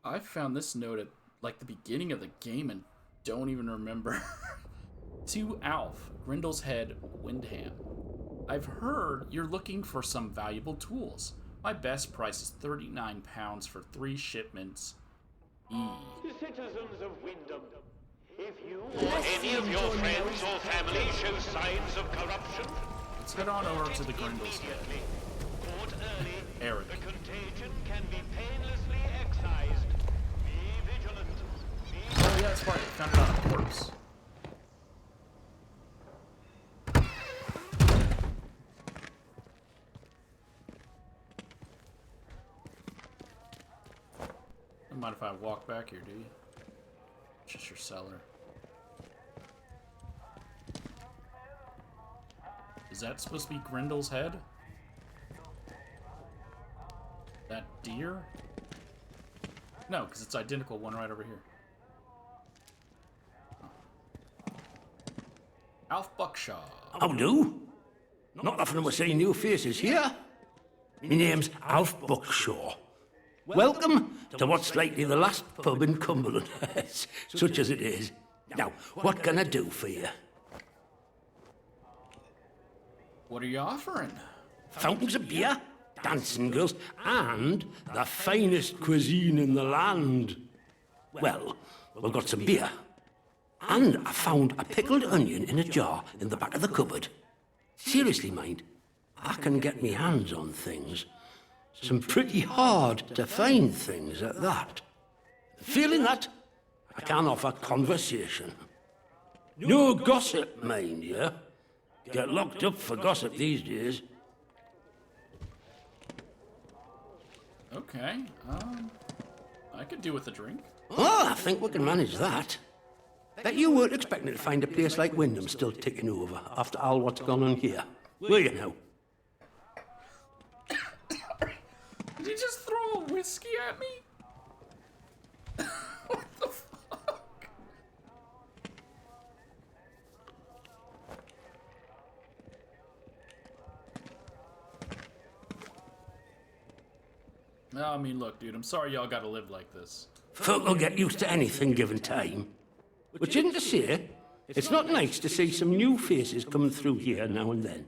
I found this note at like the beginning of the game and don't even remember. To Alf, Grendel's head, Windham. I've heard you're looking for some valuable tools. My best price is £39 for 3 shipments. Citizens of Wyndham, if you or any of your friends or family show signs of corruption, Let's head on over to the Grendel's head. report early. Eric. The contagion can be painlessly excised. Be vigilant. Oh yeah, that's right. I found it on a corpse. Don't mind if I walk back here, do you? Just your cellar. Is that supposed to be Grendel's head? That deer? No, because it's identical, one right over here. Oh. Alf Buckshaw. How do? Not often am I seeing new faces here. My name's Alf Buckshaw. Welcome to what's likely the last pub in Cumberland, such as it is. Now, what can I do for you? What are you offering? Fountains of beer, dancing girls, and the finest cuisine in the land. Well, we've got some beer. And I found a pickled onion in a jar in the back of the cupboard. Seriously, mind, I can get me hands on things. Some pretty hard to find things at that. Feeling that, I can offer conversation. No gossip, mind you. Get locked up for gossip these days. Okay, I could do with a drink. Oh, I think we can manage that. Bet you weren't expecting to find a place like Wyndham still ticking over after all what's gone on here. Were you now? Did you just throw a whiskey at me? What the fuck? I mean, look, dude, I'm sorry y'all gotta live like this. Folk will get used to anything given time. Which isn't to say, it's not nice to see some new faces coming through here now and then.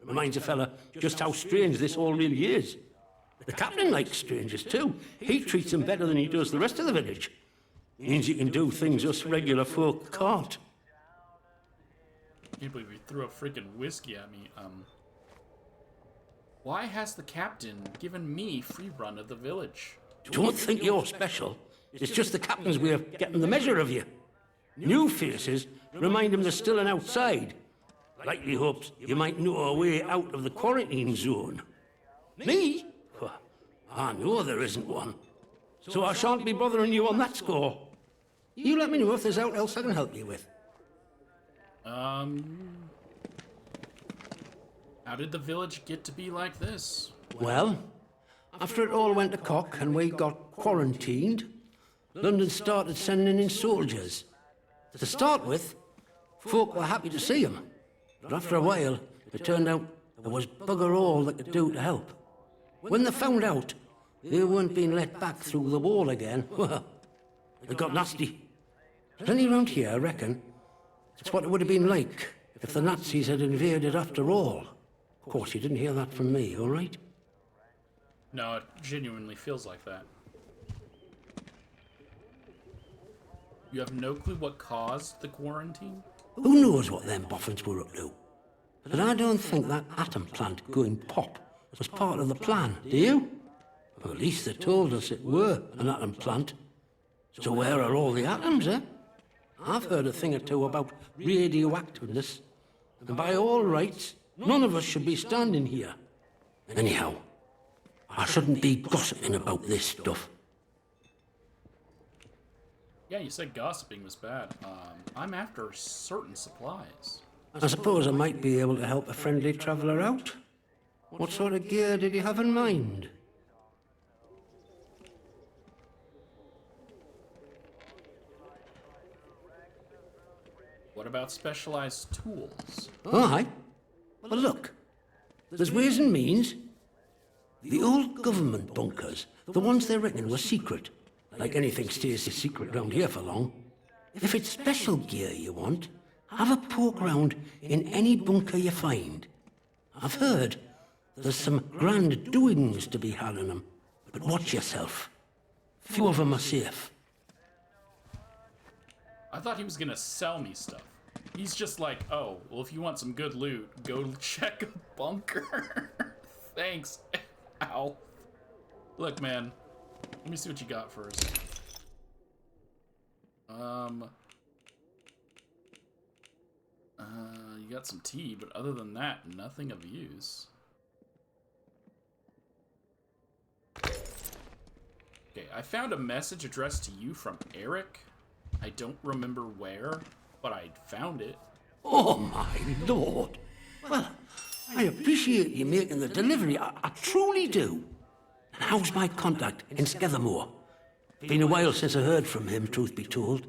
Reminds a fella just how strange this all really is. The captain likes strangers too. He treats them better than he does the rest of the village. Means he can do things us regular folk can't. I can't believe he threw a freaking whiskey at me. Why has the captain given me free run of the village? Don't think you're special. It's just the captain's way of getting the measure of you. New faces remind him there's still an outside. Likely hopes you might know a way out of the quarantine zone. Me? Well, I know there isn't one. So I shan't be bothering you on that score. You let me know if there's aught else I can help you with. How did the village get to be like this? Well, after it all went to cock and we got quarantined, London started sending in soldiers. To start with, folk were happy to see 'em. But after a while, it turned out there was bugger all they could do to help. When they found out they weren't being let back through the wall again, well, it got nasty. Plenty round here, I reckon. It's what it would have been like if the Nazis had invaded after all. Of course, you didn't hear that from me, all right? No, it genuinely feels like that. You have no clue what caused the quarantine? Who knows what them boffins were up to? But I don't think that atom plant going pop was part of the plan, do you? Well, at least they told us it were an atom plant. So where are all the atoms, eh? I've heard a thing or two about radioactiveness, and by all rights, none of us should be standing here. Anyhow, I shouldn't be gossiping about this stuff. Yeah, you said gossiping was bad. I'm after certain supplies. I suppose I might be able to help a friendly traveller out. What sort of gear did you have in mind? What about specialized tools? Oh, aye. Well, look. There's ways and means. The old government bunkers, the ones they reckon were secret, like anything stays a secret round here for long. If it's special gear you want, have a poke round in any bunker you find. I've heard there's some grand doings to be had in them, but watch yourself. Few of them are safe. I thought he was gonna sell me stuff. He's just like, oh, well, if you want some good loot, go check a bunker. Thanks, Ow. Look, man, let me see what you got first. You got some tea, but other than that, nothing of use. Okay, I found a message addressed to you from Eric. I don't remember where, but I found it. Oh, my lord. Well, I appreciate you making the delivery. I truly do. And how's my contact in Skethermore? Been a while since I heard from him, truth be told.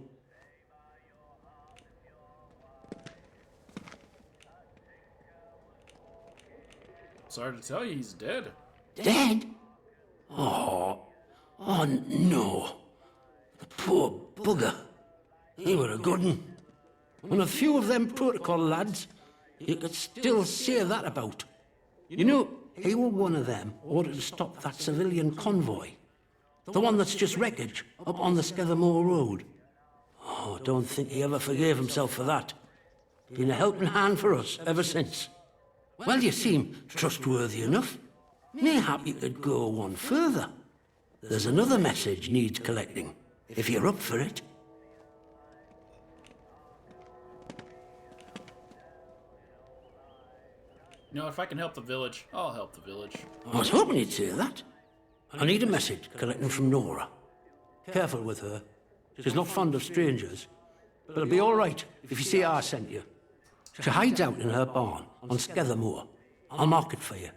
Sorry to tell you, he's dead. Dead? Oh no. The poor bugger. He were a good un. And a few of them protocol lads, you could still say that about. You know, he were one of them ordered to stop that civilian convoy. The one that's just wreckage up on the Skethermore Road. Oh, don't think he ever forgave himself for that. Been a helping hand for us ever since. Well, you seem trustworthy enough. Mayhap you could go one further. There's another message needs collecting, if you're up for it. You know, if I can help the village, I'll help the village. I was hoping you'd say that. I need a message collecting from Nora. Careful with her. She's not fond of strangers. But it'll be all right if you see I sent you. She hides out in her barn on Skethermore. I'll mark it for you.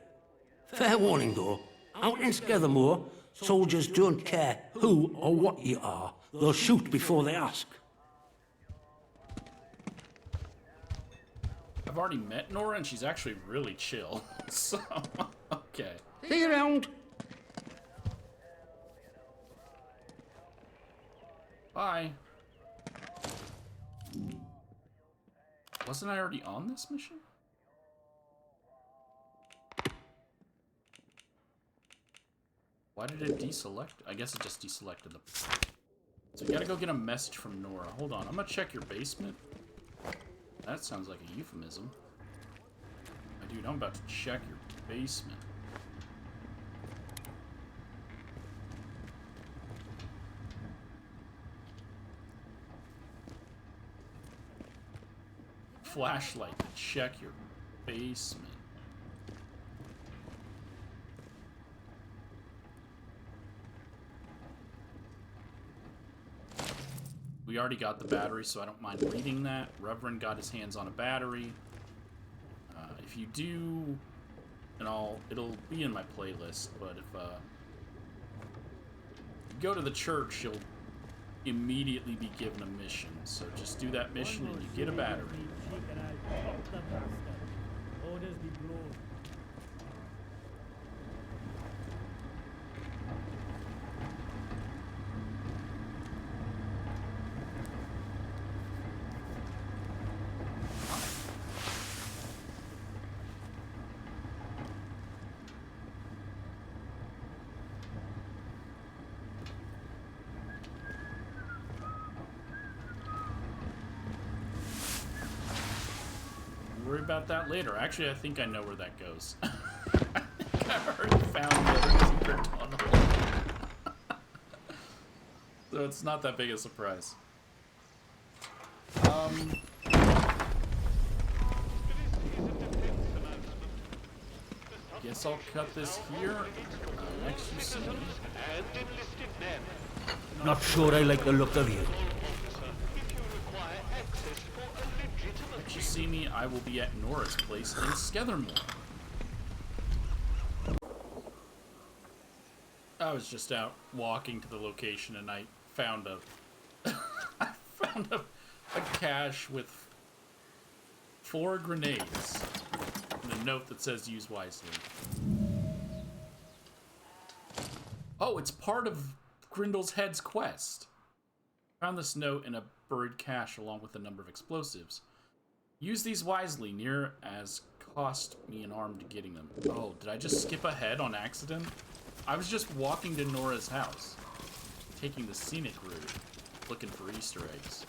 Fair warning, though. Out in Skethermore, soldiers don't care who or what you are. They'll shoot before they ask. I've already met Nora, and she's actually really chill. So, okay. See you around. Bye. Wasn't I already on this mission? Why did it deselect? I guess it just deselected them. So we gotta go get a message from Nora. Hold on, I'm gonna check your basement. That sounds like a euphemism. My dude, I'm about to check your basement. Flashlight to check your basement. We already got the battery, so I don't mind reading that. Reverend got his hands on a battery. If you do, and it'll be in my playlist, but if you go to the church, you'll immediately be given a mission. So just do that mission and you get a battery. Worry about that later. Actually, I think I know where that goes. I think I've already found the other secret tunnel. So it's not that big a surprise. Guess I'll cut this here. Next you see me. Not sure I like the look of you. Next you see me, I will be at Nora's place in Skethermore. I was just out walking to the location and I found a cache with 4 grenades and a note that says use wisely. Oh, it's part of Grindel's Head's quest. Found this note in a buried cache along with a number of explosives. Use these wisely, near as cost me an arm to getting them. Oh, did I just skip ahead on accident? I was just walking to Nora's house, taking the scenic route, looking for Easter eggs.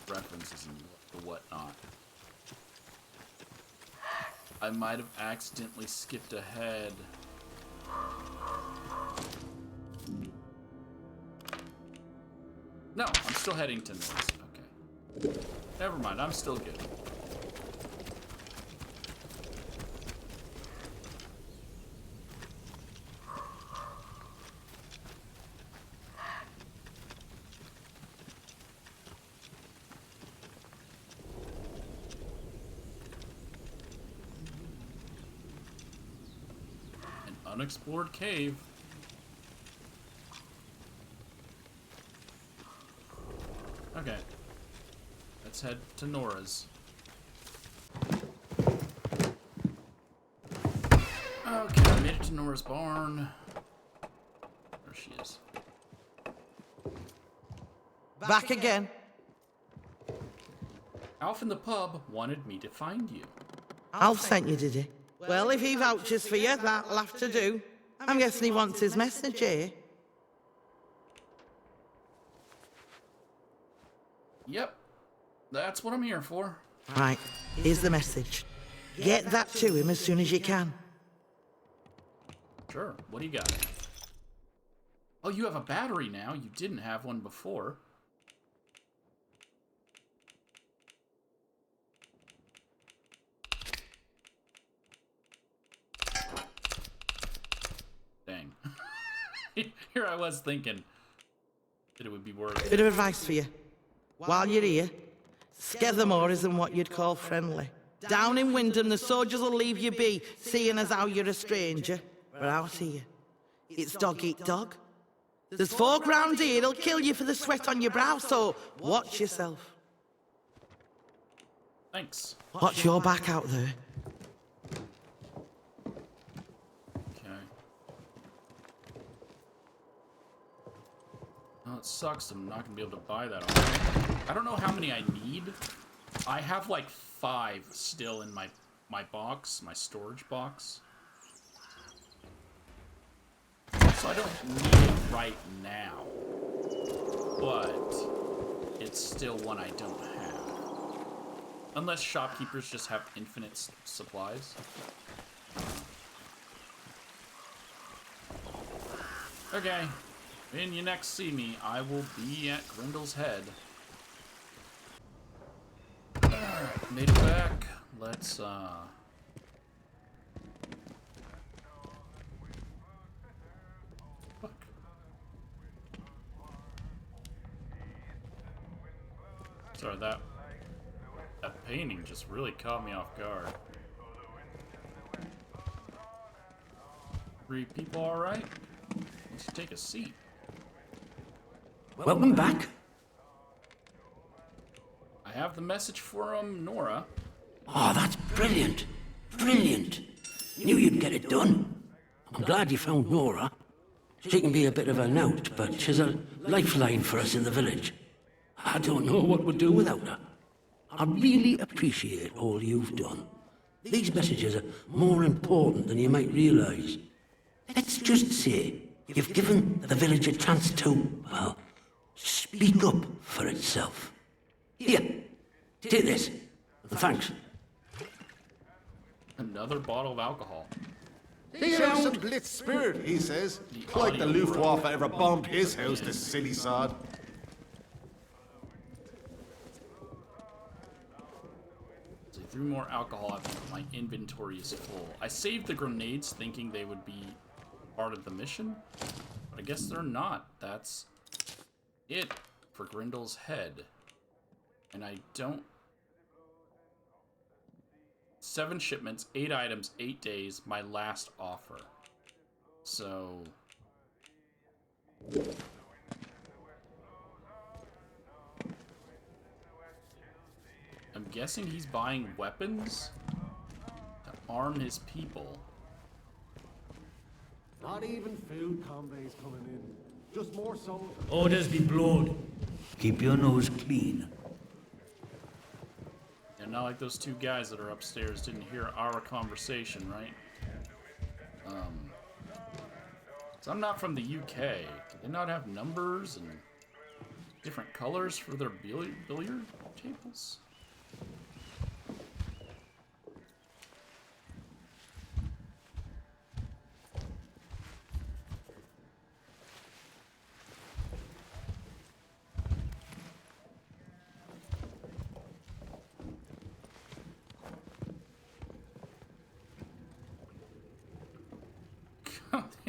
References and the whatnot. I might have accidentally skipped ahead. No, I'm still heading to Nora's. Okay. Never mind, I'm still good. An unexplored cave. Okay. Let's head to Nora's. Okay, I made it to Nora's barn. There she is. Back again. Alf in the pub wanted me to find you. Alf sent you, did he? Well, if he vouches for you, that'll have to do. I'm guessing he wants his message, eh? Yep. That's what I'm here for. Right, here's the message. Get that to him as soon as you can. Sure. What do you got? Oh, you have a battery now. You didn't have one before. Dang. Here I was thinking that it would be worth Bit it. of advice for you. While you're here, Skethermore isn't what you'd call friendly. Down in Wyndham, the soldiers will leave you be, seeing as how you're a stranger. But out here, it's dog eat dog. There's folk round here that'll kill you for the sweat on your brow, so watch yourself. Thanks. Watch your back out there. Okay. Oh, it sucks. I'm not gonna be able to buy that already. I don't know how many I need. I have like 5 still in my box, my storage box. So I don't need it right now. But it's still one I don't have. Unless shopkeepers just have infinite supplies. Okay. When you next see me, I will be at Grendel's Head. Alright, made it back. Let's, Fuck. Sorry, that painting just really caught me off guard. 3 people alright? You should take a seat. Welcome back. I have the message for Nora. Oh, that's brilliant. Brilliant. Knew you'd get it done. I'm glad you found Nora. She can be a bit of a knout, but she's a lifeline for us in the village. I don't know what we'd do without her. I really appreciate all you've done. These messages are more important than you might realise. Let's just say you've given the village a chance to, well, speak up for itself. Here, take this. And thanks. Another bottle of alcohol. He has some blitz spirit, he says. Like the Luftwaffe ever bombed his house, the silly sod. So 3 more alcohol. My inventory is full. I saved the grenades thinking they would be part of the mission, but I guess they're not. That's it for Grendel's Head. And I don't... 7 shipments, 8 items, 8 days, my last offer. So... I'm guessing he's buying weapons to arm his people. Not even food convoys coming in. Just more soldiers. Orders be blowed. Keep your nose clean. And not like those two guys that are upstairs didn't hear our conversation, right? So I'm not from the UK. Do they not have numbers and different colors for their billiard tables?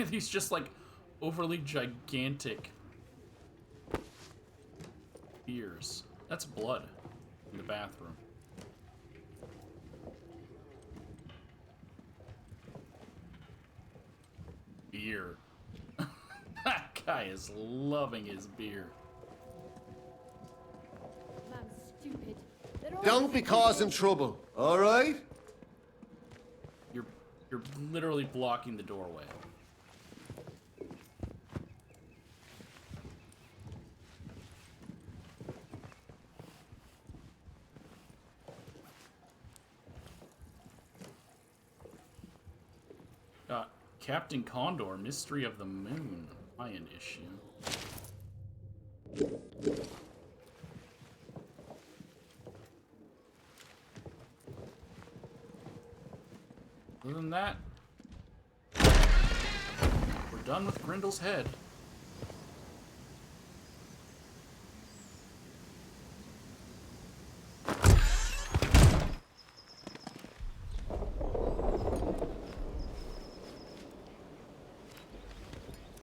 These just like overly gigantic beers. That's blood in the bathroom. Beer. That guy is loving his beer. Man's stupid. Don't be causing trouble, all right? You're literally blocking the doorway. Captain Condor, Mystery of the Moon, Mayan issue. Other than that, we're done with Grendel's head.